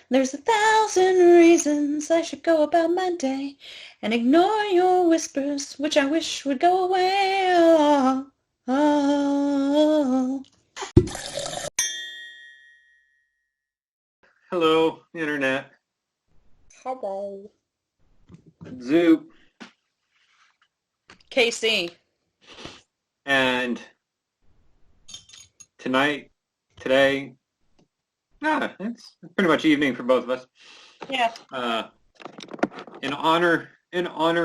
There's 1,000 reasons I should go about my day and ignore your whispers, which I wish would go away. Oh, oh. Hello, Internet. Hello. Zoot. Kasey. And today, it's pretty much evening for both of us. Yeah. In honor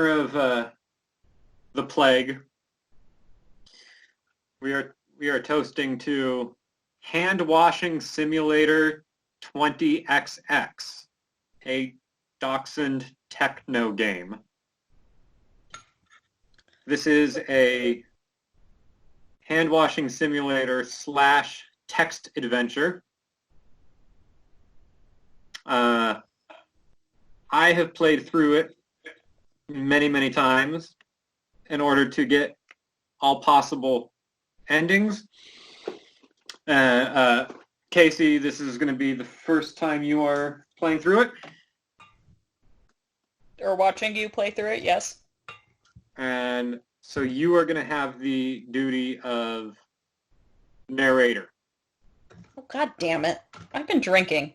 of the plague, we are toasting to Hand Washing Simulator 20XX, a Dachshund Techno Game. This is a hand-washing simulator / text adventure. I have played through it many, many times in order to get all possible endings. Kasey, this is going to be the first time you are playing through it. Or watching you play through it, yes. And so you are going to have the duty of narrator. Oh, God damn it. I've been drinking.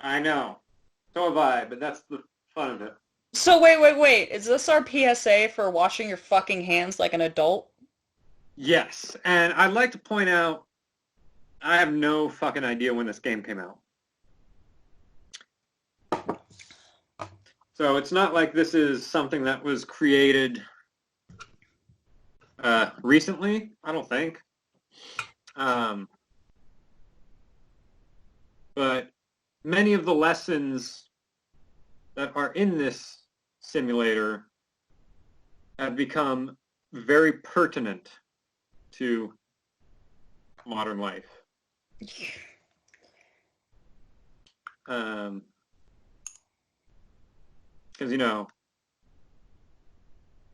I know. So have I, but that's the fun of it. So wait. Is this our PSA for washing your fucking hands like an adult? Yes. And I'd like to point out, I have no fucking idea when this game came out. So it's not like this is something that was created recently, I don't think. But many of the lessons that are in this simulator have become very pertinent to modern life. Because, you know,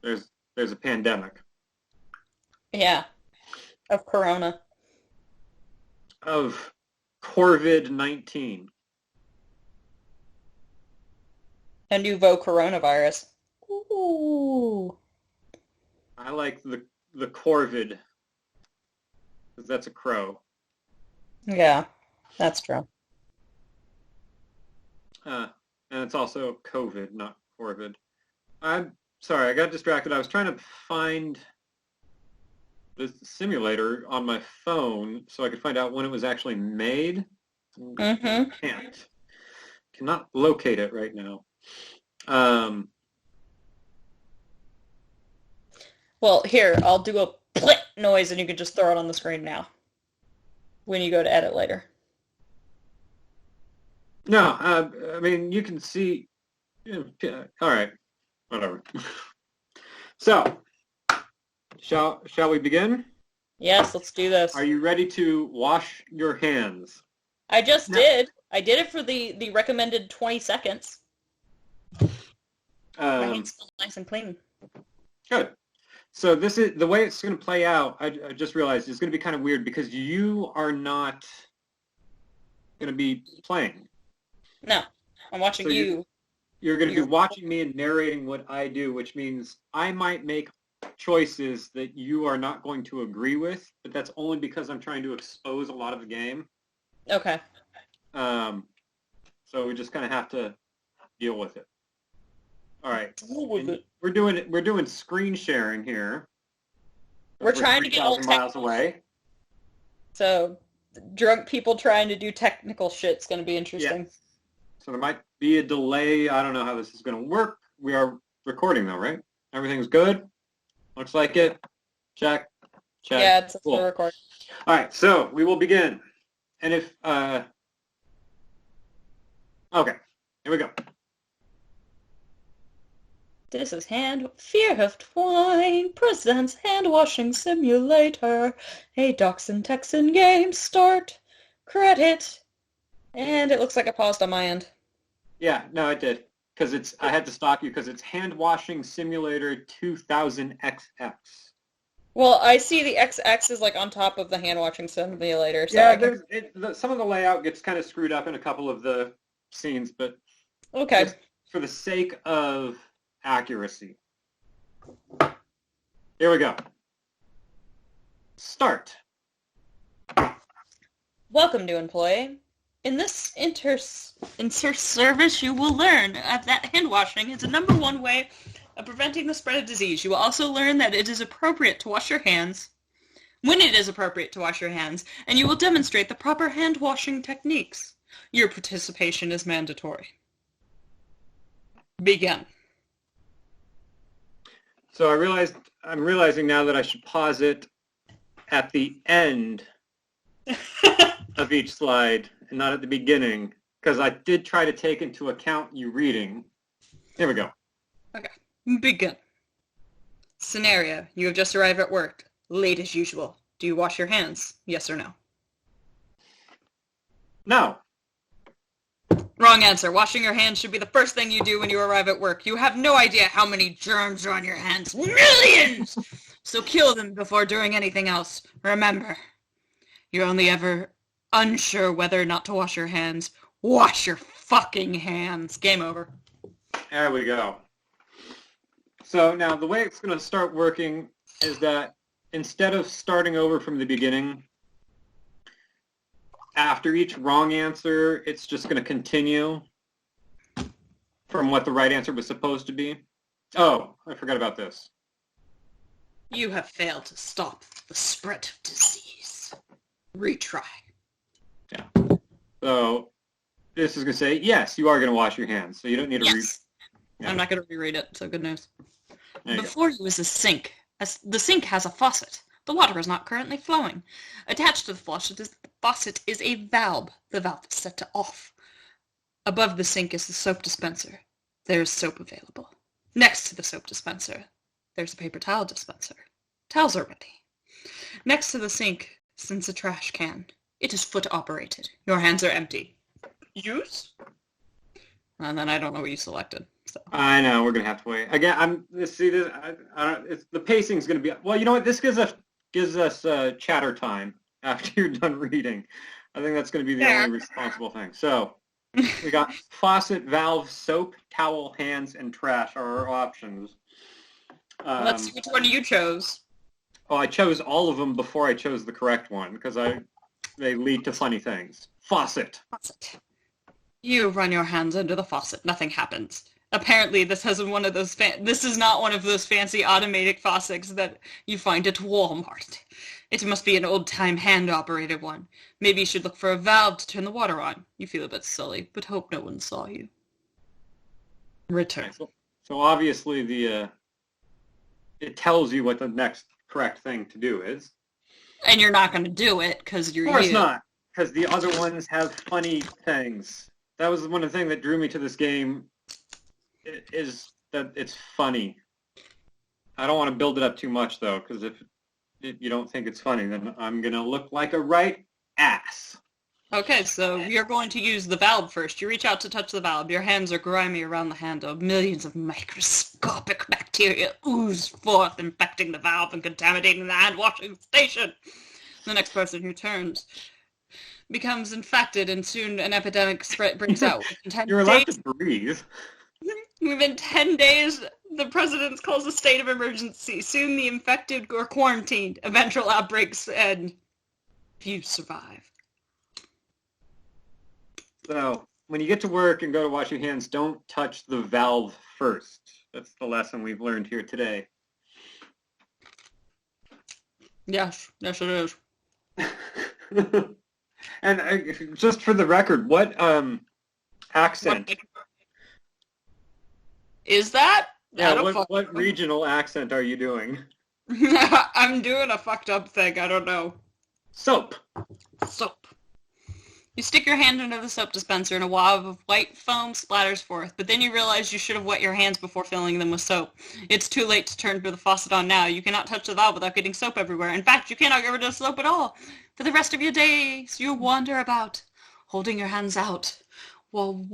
there's a pandemic. Yeah. Of Corona. Of COVID-19. A nouveau coronavirus. Ooh. I like the Corvid, because that's a crow. Yeah, that's true. And it's also COVID, not Corvid. I'm sorry, I got distracted. I was trying to find the simulator on my phone so I could find out when it was actually made. Mm-hmm. Cannot locate it right now. Well, here, I'll do a plit noise and you can just throw it on the screen now. When you go to edit later. No, I mean, you can see... Yeah, all right, whatever. So, shall we begin? Yes, let's do this. Are you ready to wash your hands? I just did. I did it for the recommended 20 seconds. My hands still nice and clean. Good. So this is the way it's going to play out. I just realized it's going to be kind of weird because you are not going to be playing. No, I'm watching So you. You're going to be watching me and narrating what I do, which means I might make choices that you are not going to agree with, but that's only because I'm trying to expose a lot of the game. Okay. So we just kind of have to deal with it. All right. We're doing screen sharing here. We're trying to get all 3,000 miles away. So drunk people trying to do technical shit's going to be interesting. Yes. So there might be a delay. I don't know how this is going to work. We are recording though, right? Everything's good? Looks like it. Check. Yeah, it's cool. a record. All right, so we will begin. And if, okay, here we go. This is Fear of Twine presents Hand Washing Simulator, a Dachshund Techno Game. Start credit. And it looks like it paused on my end. Yeah, no, it did. Because I had to stop you because it's Hand Washing Simulator 2000XX. Well, I see the XX is like on top of the hand washing simulator. So yeah, some of the layout gets kind of screwed up in a couple of the scenes, but Okay. just for the sake of accuracy. Here we go. Start. Welcome, new employee. In this inter-service, you will learn that hand washing is the #1 way of preventing the spread of disease. You will also learn that it is appropriate to wash your hands when it is appropriate to wash your hands, and you will demonstrate the proper hand washing techniques. Your participation is mandatory. Begin. So I'm realizing now that I should pause it at the end of each slide and not at the beginning, because I did try to take into account you reading. Here we go. Okay. Begin. Scenario. You have just arrived at work. Late as usual. Do you wash your hands? Yes or no? No. Wrong answer. Washing your hands should be the first thing you do when you arrive at work. You have no idea how many germs are on your hands. Millions! So kill them before doing anything else. Remember, you're only ever unsure whether or not to wash your hands. Wash your fucking hands. Game over. There we go. So now the way it's going to start working is that instead of starting over from the beginning, after each wrong answer, it's just going to continue from what the right answer was supposed to be. Oh, I forgot about this. You have failed to stop the spread of disease. Retry. Yeah. So this is going to say, yes, you are going to wash your hands, so you don't need to read. Yeah. I'm not going to reread it, so good news. There Before you is a sink. The sink has a faucet. The water is not currently flowing. Attached to the faucet is a valve. The valve is set to off. Above the sink is the soap dispenser. There is soap available. Next to the soap dispenser, there's a paper towel dispenser. Towels are ready. Next to the sink stands a trash can. It is foot operated. Your hands are empty. Use? And then I don't know what you selected. So. I know, we're going to have to wait. Again, the pacing's going to be, well, you know what, this gives us chatter time after you're done reading. I think that's going to be the only responsible thing. So, we got faucet, valve, soap, towel, hands, and trash are our options. Let's see which one you chose. Oh, I chose all of them before I chose the correct one, because they lead to funny things. Faucet. You run your hands under the faucet. Nothing happens. Apparently, this is not one of those fancy automatic faucets that you find at Walmart. It must be an old-time hand-operated one. Maybe you should look for a valve to turn the water on. You feel a bit silly, but hope no one saw you. Return. Okay, so obviously it tells you what the next correct thing to do is. And you're not going to do it because you're you. Of course not, because the other ones have funny things. That was one of the things that drew me to this game, is that it's funny. I don't want to build it up too much, though, because if you don't think it's funny, then I'm going to look like a right ass. Okay, so you're going to use the valve first. You reach out to touch the valve. Your hands are grimy around the handle. Millions of microscopic bacteria ooze forth, infecting the valve and contaminating the hand-washing station. The next person who turns becomes infected, and soon an epidemic breaks out. You're allowed to breathe. Within 10 days, the president calls a state of emergency. Soon the infected are quarantined. Eventual outbreaks end. Few survive. So, when you get to work and go to wash your hands, don't touch the valve first. That's the lesson we've learned here today. Yes, it is. And just for the record, what accent? Is that? Yeah, what regional accent are you doing? I'm doing a fucked up thing. I don't know. Soap. You stick your hand under the soap dispenser and a wad of white foam splatters forth, but then you realize you should have wet your hands before filling them with soap. It's too late to turn the faucet on now. You cannot touch the valve without getting soap everywhere. In fact, you cannot get rid of soap at all. For the rest of your days, you wander about, holding your hands out, while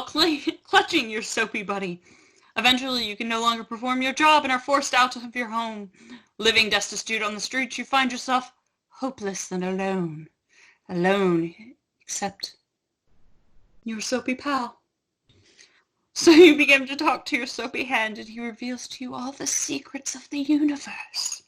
clutching your soapy buddy. Eventually, you can no longer perform your job and are forced out of your home. Living destitute on the streets, you find yourself hopeless and alone. Alone, except your soapy pal. So you begin to talk to your soapy hand, and he reveals to you all the secrets of the universe.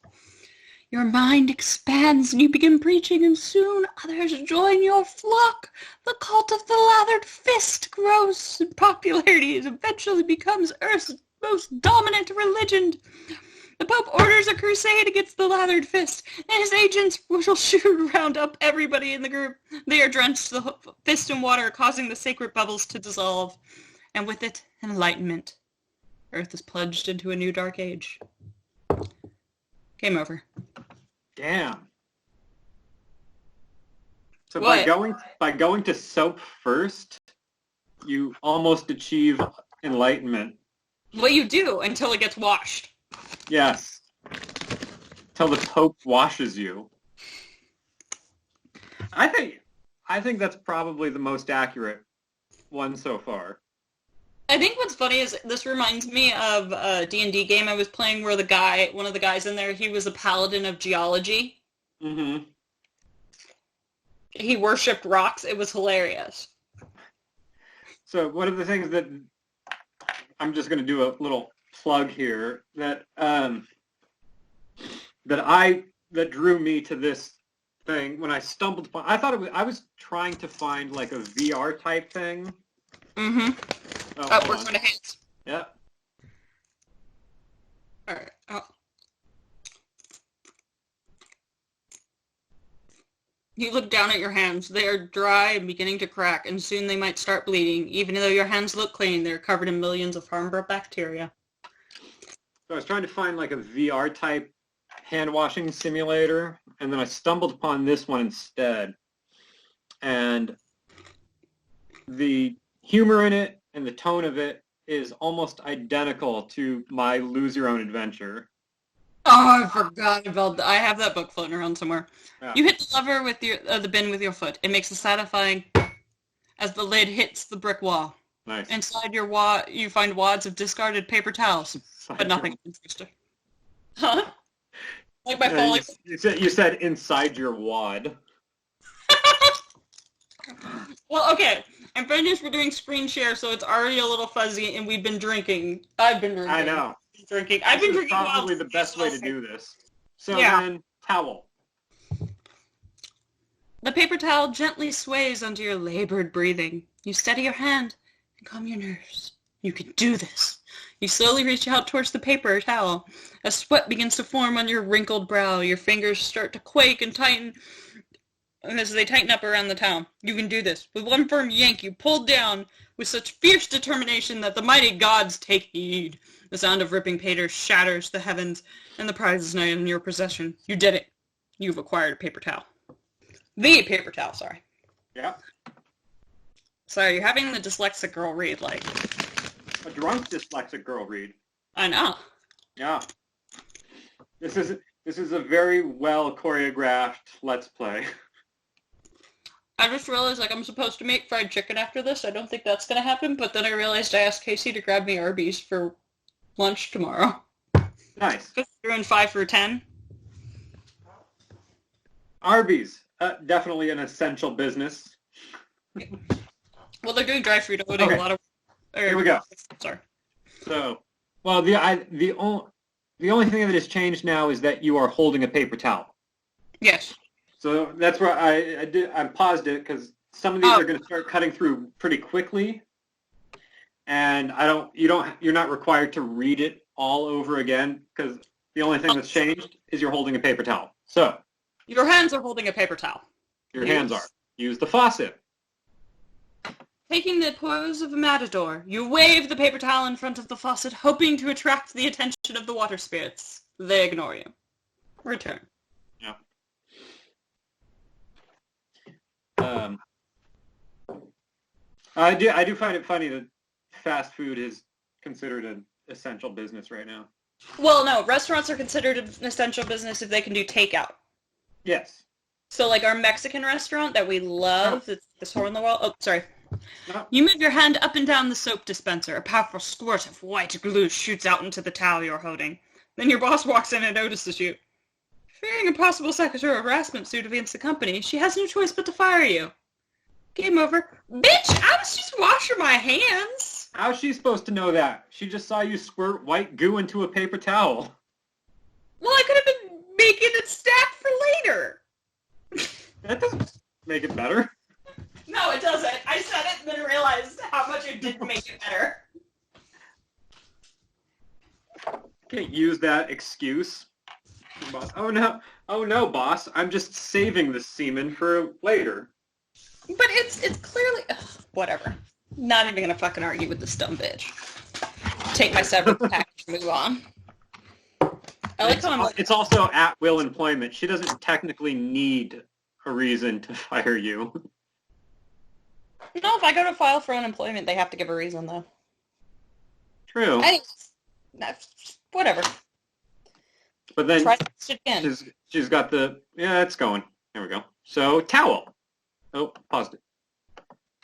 Your mind expands, and you begin preaching, and soon others join your flock. The cult of the Lathered Fist grows in popularity and eventually becomes Earth's most dominant religion. The Pope orders a crusade against the Lathered Fist, and his agents will round up everybody in the group. They are drenched the fist in water, causing the sacred bubbles to dissolve. And with it, enlightenment. Earth is plunged into a new dark age. Game over. Damn. So What? by going to soap first, you almost achieve enlightenment. Well, you do until it gets washed. Yes. Till the Pope washes you. I think that's probably the most accurate one so far. I think what's funny is this reminds me of a D&D game I was playing where one of the guys in there, he was a paladin of geology. Mm-hmm. He worshipped rocks. It was hilarious. So one of the things that I'm just going to do a little plug here that drew me to this thing when I stumbled upon. I thought I was trying to find like a VR type thing. Mm-hmm. Oh, We're going to hit. Yep. All right. Oh. You look down at your hands. They are dry and beginning to crack, and soon they might start bleeding. Even though your hands look clean, they're covered in millions of harmful bacteria. So I was trying to find like a VR type hand washing simulator, and then I stumbled upon this one instead. And the humor in it and the tone of it is almost identical to my Lose Your Own Adventure. Oh, I forgot about that. I have that book floating around somewhere. Yeah. You hit the lever with the bin with your foot. It makes a satisfying as the lid hits the brick wall. Nice. Inside your wad, you find wads of discarded paper towels, but nothing interesting. Huh? Like my Foley. You said inside your wad. Well, okay. I'm finished. We're doing screen share, so it's already a little fuzzy, and we've been drinking. I've been drinking. I know. I've been drinking. Probably the best way to do this. So Yeah. then, towel. The paper towel gently sways under your labored breathing. You steady your hand and calm your nerves. You can do this. You slowly reach out towards the paper towel. A sweat begins to form on your wrinkled brow. Your fingers start to quake and tighten. And as they tighten up around the towel, you can do this. With one firm yank, you pull down with such fierce determination that the mighty gods take heed. The sound of ripping paper shatters the heavens, and the prize is now in your possession. You did it. You've acquired a paper towel. The paper towel, sorry. Yeah. Sorry, you're having the dyslexic girl read, like... A drunk dyslexic girl read. I know. Yeah. This is a very well choreographed Let's Play. I just realized, like, I'm supposed to make fried chicken after this. I don't think that's going to happen, but then I realized I asked Kasey to grab me Arby's for lunch tomorrow. Nice. We're doing 5 for 10. Arby's. Definitely an essential business. Well, they're doing drive-thru loading Okay. a lot of... Here we go. Sorry. So, well, the only thing that has changed now is that you are holding a paper towel. Yes. So that's where I paused it because some of these are going to start cutting through pretty quickly, and you're not required to read it all over again because the only thing that's changed is you're holding a paper towel. So Your hands are holding a paper towel. your hands are. Use the faucet. Taking the pose of a matador, you wave the paper towel in front of the faucet, hoping to attract the attention of the water spirits. They ignore you. Return. Yeah. I do find it funny that fast food is considered an essential business right now. Well, no, restaurants are considered an essential business if they can do takeout. Yes. So, like our Mexican restaurant that we love, it's this hole in the wall. Oh, sorry. No. You move your hand up and down the soap dispenser. A powerful squirt of white glue shoots out into the towel you're holding. Then your boss walks in and notices you. Fearing a possible sexual harassment suit against the company, she has no choice but to fire you. Game over. Bitch, I was just washing my hands. How's she supposed to know that? She just saw you squirt white goo into a paper towel. Well, I could have been making it stack for later. That doesn't make it better. No, it doesn't. I said it and then realized how much it didn't make it better. Can't use that excuse. Boss. Oh no, boss. I'm just saving the semen for later. But it's clearly... Ugh, whatever. Not even gonna fucking argue with this dumb bitch. Take my severance package and move on. I like how I'm like... It's also at-will employment. She doesn't technically need a reason to fire you. No, if I go to file for unemployment, they have to give a reason, though. True. Whatever. But then Try it again. she's got the... Yeah, it's going. There we go. So, towel. Oh, paused it.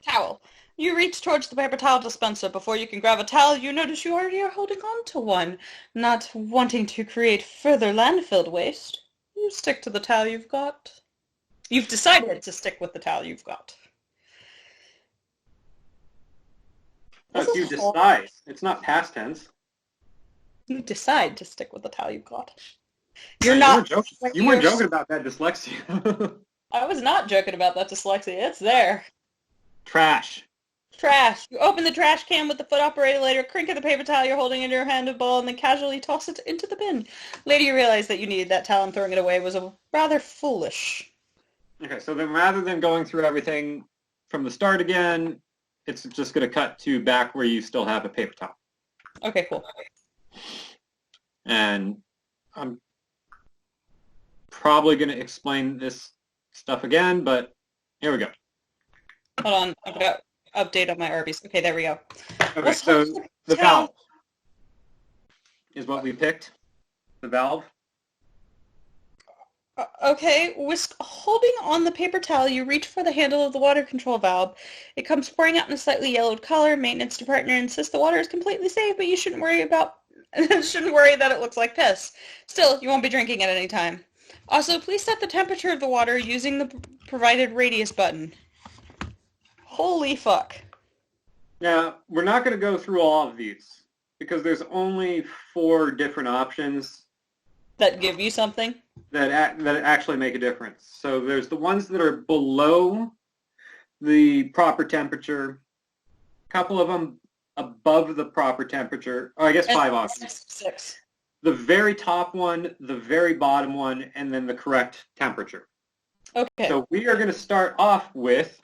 Towel. You reach towards the paper towel dispenser. Before you can grab a towel, you notice you already are holding on to one. Not wanting to create further landfill waste, you stick to the towel you've got. You've decided to stick with the towel you've got. But you decide. It's not past tense. You decide to stick with the towel you've got. You're not... You weren't joking about that dyslexia. I was not joking about that dyslexia. It's there. Trash. Trash. You open the trash can with the foot-operated lighter, crink of the paper towel you're holding in your hand of ball, and then casually toss it into the bin. Later you realize that you needed that towel and throwing it away was rather foolish. Okay, so then rather than going through everything from the start again, it's just going to cut to back where you still have a paper towel. Okay, cool. And I'm probably going to explain this stuff again, but here we go. Hold on. I've got to update on my Arby's. Okay, there we go. Okay, so the valve is what we picked. The valve. Okay, holding on the paper towel, you reach for the handle of the water control valve. It comes pouring out in a slightly yellowed color. Maintenance department insists the water is completely safe, but you shouldn't worry that it looks like piss. Still, you won't be drinking at any time. Also, please set the temperature of the water using the provided radius button. Holy fuck. Now, we're not going to go through all of these because there's only 4 different options that give you something that actually make a difference. So there's the ones that are below the proper temperature, a couple of them above the proper temperature. Oh, I guess 5 options. 6. The very top one, the very bottom one, and then the correct temperature. Okay. So we are going to start off with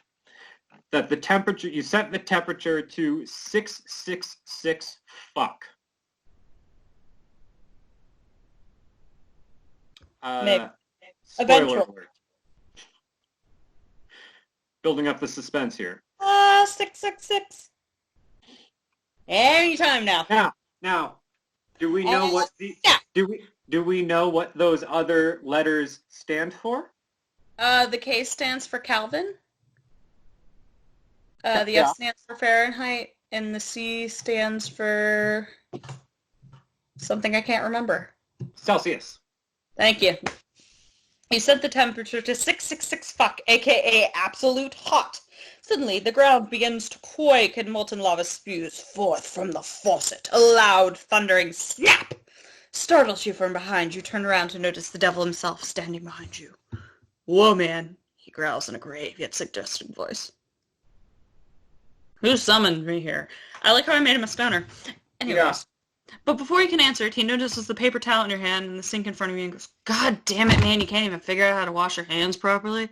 that the temperature, you set the temperature to 666 fuck. Spoiler alert. Building up the suspense here. 666. Anytime now. Now, do we know what do we know what those other letters stand for? The K stands for Kelvin. The F stands for Fahrenheit, and the C stands for something I can't remember. Celsius. Thank you. You set the temperature to 666 fuck, aka absolute hot. Suddenly, the ground begins to quake and molten lava spews forth from the faucet. A loud, thundering snap startles you from behind. You turn around to notice the devil himself standing behind you. Whoa, man, he growls in a grave yet suggestive voice. Who summoned me here? I like how I made him a stoner. Anyways. Yeah. But before you can answer it, he notices the paper towel in your hand and the sink in front of you and goes, God damn it, man, you can't even figure out how to wash your hands properly?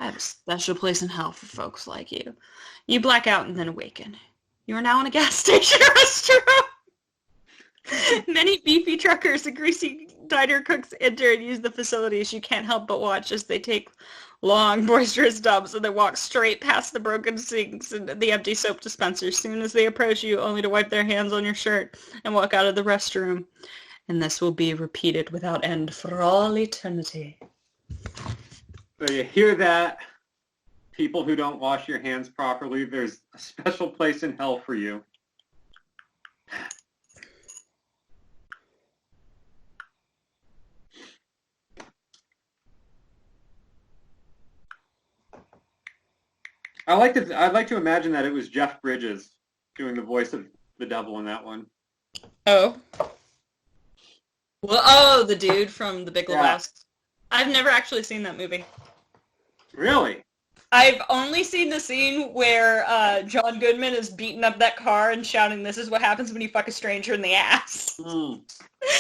I have a special place in hell for folks like you. You black out and then awaken. You are now in a gas station restaurant. Many beefy truckers and greasy diner cooks enter and use the facilities. You can't help but watch as they take long, boisterous dumps and then walk straight past the broken sinks and the empty soap dispensers. Soon as they approach you, only to wipe their hands on your shirt and walk out of the restroom. And this will be repeated without end for all eternity. So you hear that? People who don't wash your hands properly, there's a special place in hell for you. I'd like to imagine that it was Jeff Bridges doing the voice of the devil in that one. Oh. Well, the dude from The Big Lebowski. I've never actually seen that movie. Really? I've only seen the scene where John Goodman is beating up that car and shouting, "This is what happens when you fuck a stranger in the ass." Mm.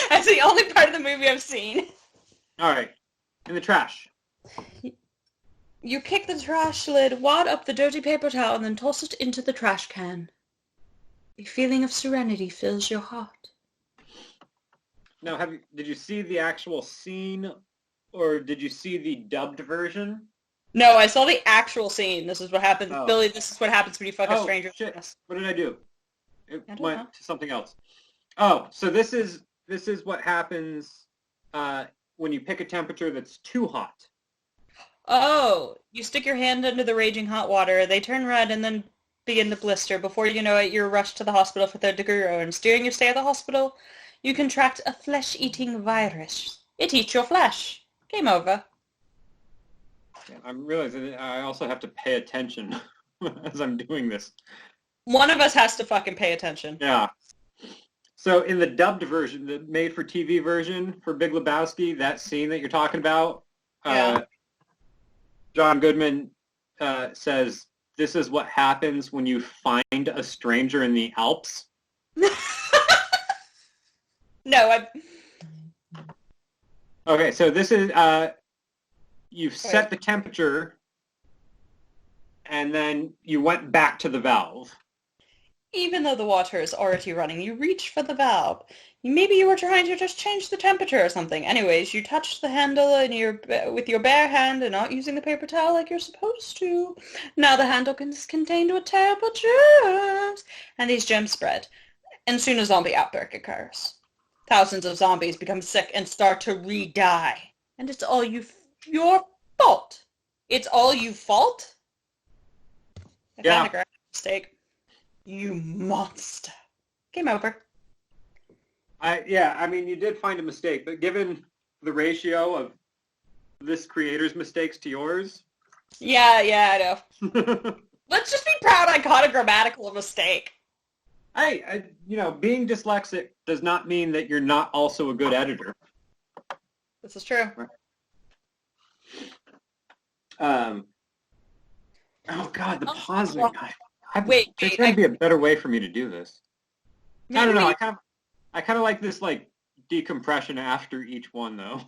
That's the only part of the movie I've seen. All right. In the trash. You kick the trash lid, wad up the dirty paper towel, and then toss it into the trash can. A feeling of serenity fills your heart. Now, did you see the actual scene, or did you see the dubbed version? No, I saw the actual scene. This is what happens. Oh. Billy, this is what happens when you fuck a stranger. Shit. What did I do? It I don't went know. to something else. Oh, so this is what happens when you pick a temperature that's too hot. Oh, you stick your hand under the raging hot water, they turn red and then begin to blister. Before you know it, you're rushed to the hospital for third-degree burns. During your stay at the hospital, you contract a flesh-eating virus. It eats your flesh. Game over. I'm realizing I also have to pay attention as I'm doing this. One of us has to fucking pay attention. Yeah. So in the dubbed version, the made-for-TV version for Big Lebowski, that scene that you're talking about, John Goodman says, "This is what happens when you find a stranger in the Alps." No, Okay, so this is, you've set the temperature, and then you went back to the valve. even though the water is already running, you reach for the valve. Maybe you were trying to just change the temperature or something. Anyways, you touch the handle with your bare hand and not using the paper towel like you're supposed to. Now the handle is contained with terrible germs, and these germs spread. And soon a zombie outbreak occurs. Thousands of zombies become sick and start to re-die. And it's all your fault. It's all you fault? I found a grammar mistake. You monster. Game over. I mean, you did find a mistake, but given the ratio of this creator's mistakes to yours... Yeah, I know. Let's just be proud I caught a grammatical mistake. Being dyslexic does not mean that you're not also a good editor. This is true. Oh, God, the pausing. Wait, there's got to be a better way for me to do this. Maybe I don't know. I kind of like this, like, decompression after each one, though.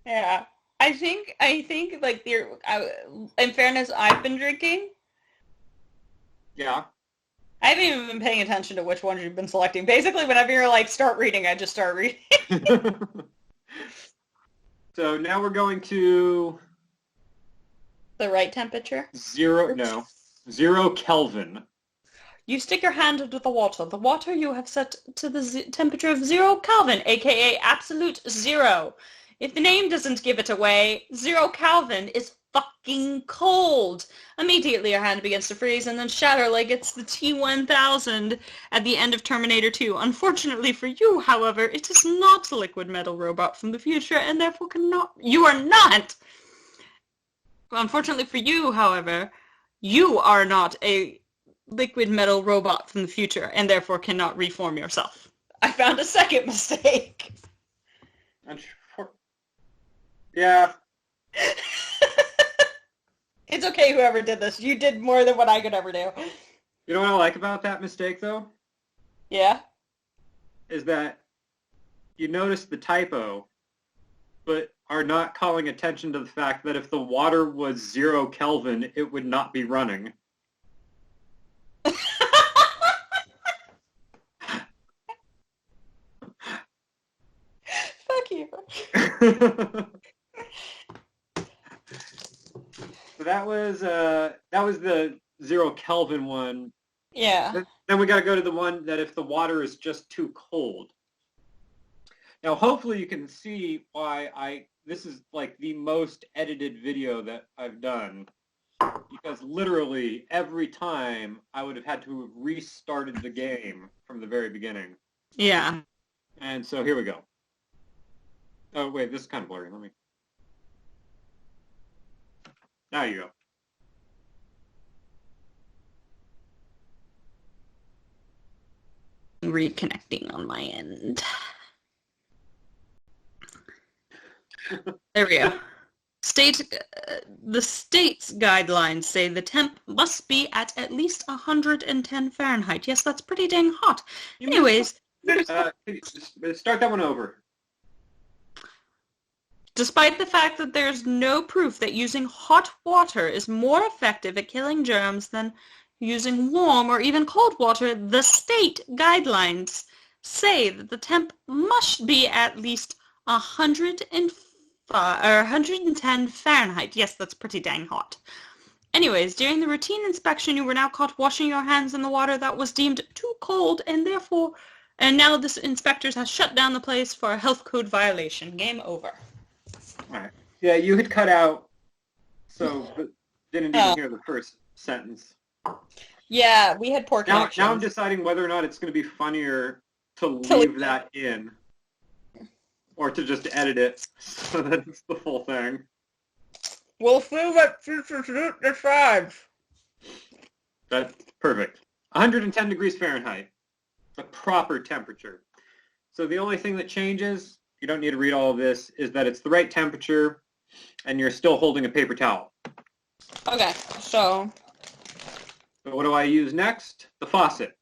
Yeah. I think like, in fairness, I've been drinking. Yeah. I haven't even been paying attention to which ones you've been selecting. Basically, whenever you're like, start reading, I just start reading. So now we're going to... The right temperature? 0 Kelvin. You stick your hand into the water. The water you have set to the temperature of 0 Kelvin, aka absolute zero. If the name doesn't give it away, 0 Kelvin is fucking cold. Immediately your hand begins to freeze and then shatter like it's the T-1000 at the end of Terminator 2. Unfortunately for you, however, it is not a liquid metal robot from the future and therefore you are not. Unfortunately for you, however, you are not a liquid metal robot from the future and therefore cannot reform yourself. I found a second mistake. Yeah. It's okay, whoever did this. You did more than what I could ever do. You know what I like about that mistake, though? Yeah? Is that you notice the typo, but are not calling attention to the fact that if the water was 0 Kelvin, it would not be running. Fuck you. So that was the 0 Kelvin one. Yeah. Then we got to go to the one that if the water is just too cold. Now, hopefully you can see why this is like the most edited video that I've done, because literally every time I would have had to have restarted the game from the very beginning. Yeah. And so here we go. Oh, wait, this is kind of blurry. Let me... Now you go. Reconnecting on my end. There we go. The state's guidelines say the temp must be at least 110 Fahrenheit. Yes, that's pretty dang hot. Anyways. Start that one over. Despite the fact that there's no proof that using hot water is more effective at killing germs than using warm or even cold water, the state guidelines say that the temp must be at least 110 Fahrenheit. Yes, that's pretty dang hot. Anyways, during the routine inspection, you were now caught washing your hands in the water that was deemed too cold, and now this inspectors has shut down the place for a health code violation. Game over. All right. Yeah, you had cut out, so didn't even hear the first sentence. Yeah, we had poor connection. Now I'm deciding whether or not it's going to be funnier to leave that in, or to just edit it so that it's the full thing. We'll see what future Zoot decides. That's perfect. 110 degrees Fahrenheit. The proper temperature. So the only thing that changes, you don't need to read all of this, is that it's the right temperature and you're still holding a paper towel. Okay, so what do I use next? The faucet.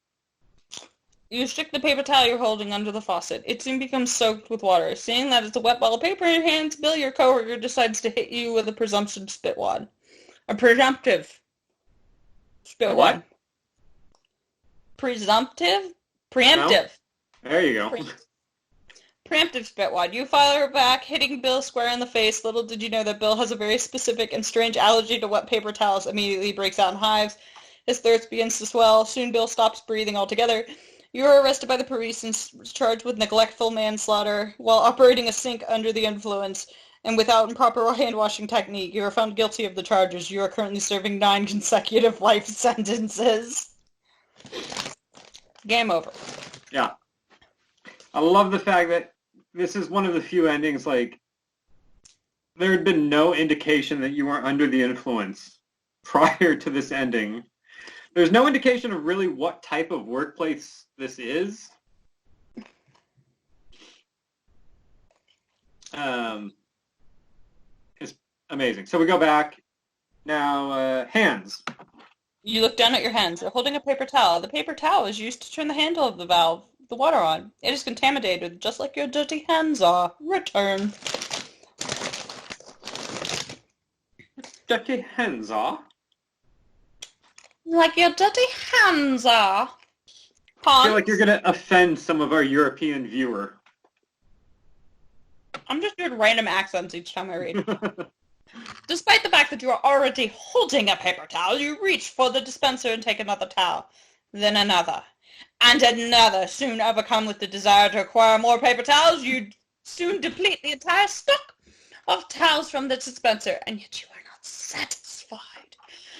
You stick the paper towel you're holding under the faucet. It soon becomes soaked with water. Seeing that it's a wet ball of paper in your hands, Bill, your coworker, decides to hit you with a presumptive spitwad. A presumptive spitwad. Presumptive? Preemptive. No. There you go. Preemptive spitwad. You fire back, hitting Bill square in the face. Little did you know that Bill has a very specific and strange allergy to wet paper towels. Immediately breaks out in hives. His thirst begins to swell. Soon Bill stops breathing altogether. You are arrested by the police and charged with neglectful manslaughter while operating a sink under the influence, and without improper hand-washing technique. You are found guilty of the charges. You are currently serving 9 consecutive life sentences. Game over. Yeah. I love the fact that this is one of the few endings, like, there had been no indication that you were under the influence prior to this ending. There's no indication of really what type of workplace this is. It's amazing. So we go back. Now, hands. You look down at your hands. They're holding a paper towel. The paper towel is used to turn the handle of the valve, the water on. It is contaminated, just like your dirty hands are. Return. Dirty hands are? Like your dirty hands are. I feel like you're going to offend some of our European viewer. I'm just doing random accents each time I read. Despite the fact that you are already holding a paper towel, you reach for the dispenser and take another towel. Then another. And another. Soon overcome with the desire to acquire more paper towels, you soon deplete the entire stock of towels from the dispenser. And yet you are not satisfied.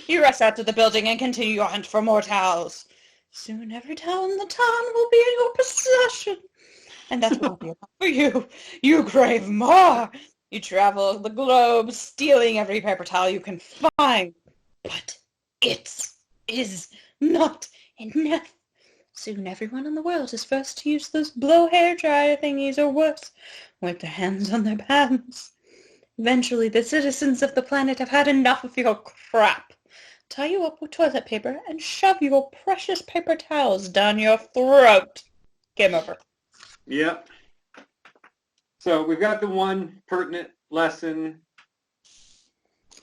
You rush out to the building and continue your hunt for more towels. Soon every towel in the town will be in your possession. And that will be enough for you. You crave more. You travel the globe, stealing every paper towel you can find. But it is not enough. Soon everyone in the world is forced to use those blow hair dryer thingies or worse, wipe their hands on their pants. Eventually, the citizens of the planet have had enough of your crap. Tie you up with toilet paper and shove your precious paper towels down your throat. Game over. Yep. So we've got the one pertinent lesson.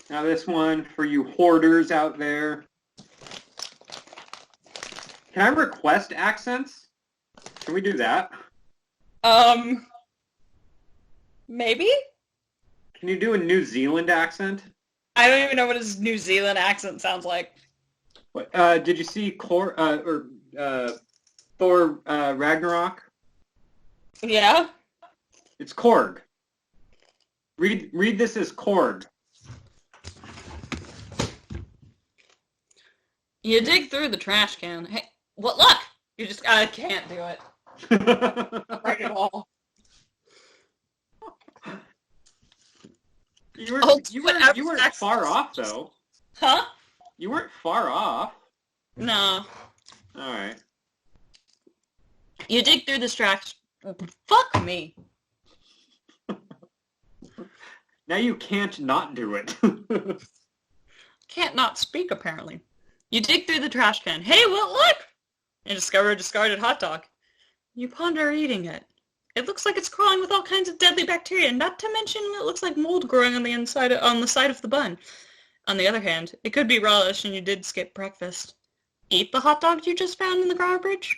Now this one for you hoarders out there. Can I request accents? Can we do that? Maybe? Can you do a New Zealand accent? I don't even know what his New Zealand accent sounds like. What, did you see Thor Ragnarok? Yeah? It's Korg. Read this as Korg. You dig through the trash can. Hey, what luck? You just, I can't do it. Right at all. You weren't far off, though. Huh? You weren't far off. No. All right. You dig through this trash... Fuck me. Now you can't not do it. Can't not speak, apparently. You dig through the trash can. Hey, well, look! And discover a discarded hot dog. You ponder eating it. It looks like it's crawling with all kinds of deadly bacteria, not to mention it looks like mold growing on the side of the bun. On the other hand, it could be relish and you did skip breakfast. Eat the hot dog you just found in the garbage?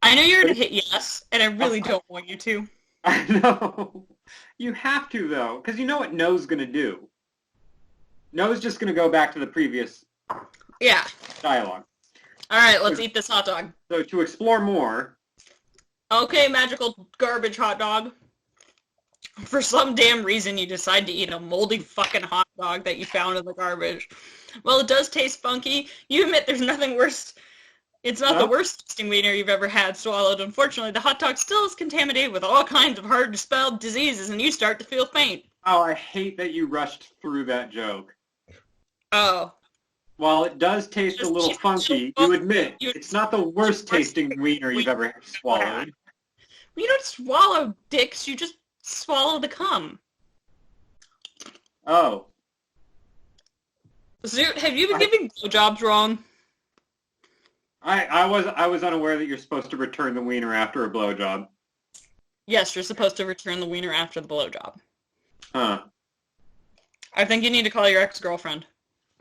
I know you're going to hit yes, and I really don't want you to. I know. You have to, though, because you know what No's going to do. No's just going to go back to the previous dialogue. All right, let's eat this hot dog. So to explore more... Okay, magical garbage hot dog. For some damn reason, you decide to eat a moldy fucking hot dog that you found in the garbage. Well, it does taste funky. You admit there's nothing worse. It's not the worst tasting wiener you've ever had swallowed. Unfortunately, the hot dog still is contaminated with all kinds of hard-to-spell diseases, and you start to feel faint. Oh, I hate that you rushed through that joke. Oh. While it does taste a little funky, you admit it's not the worst tasting wiener you've ever swallowed. You don't swallow dicks, you just swallow the cum. Oh. Zoot, have you been giving blowjobs wrong? I was unaware that you're supposed to return the wiener after a blowjob. Yes, you're supposed to return the wiener after the blowjob. Huh. I think you need to call your ex-girlfriend.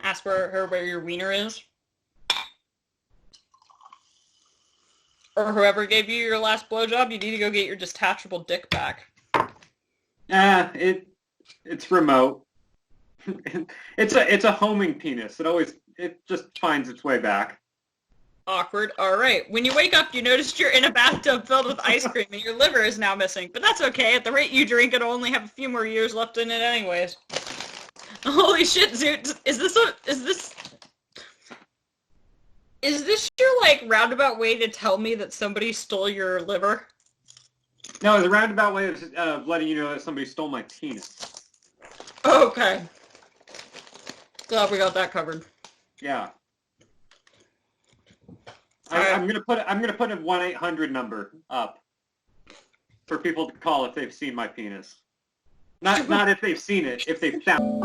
Ask her where your wiener is. Or whoever gave you your last blowjob, you need to go get your detachable dick back. It's remote. It's a homing penis. It just finds its way back. Awkward. All right. When you wake up, you notice you're in a bathtub filled with ice cream and your liver is now missing. But that's okay. At the rate you drink, it'll only have a few more years left in it anyways. Holy shit, Zoot. Is this your, like, roundabout way to tell me that somebody stole your liver? No, it's a roundabout way of letting you know that somebody stole my penis. Okay. Glad we got that covered. Yeah. I'm gonna put a 1-800 number up for people to call if they've seen my penis. Not if they've seen it, if they've found.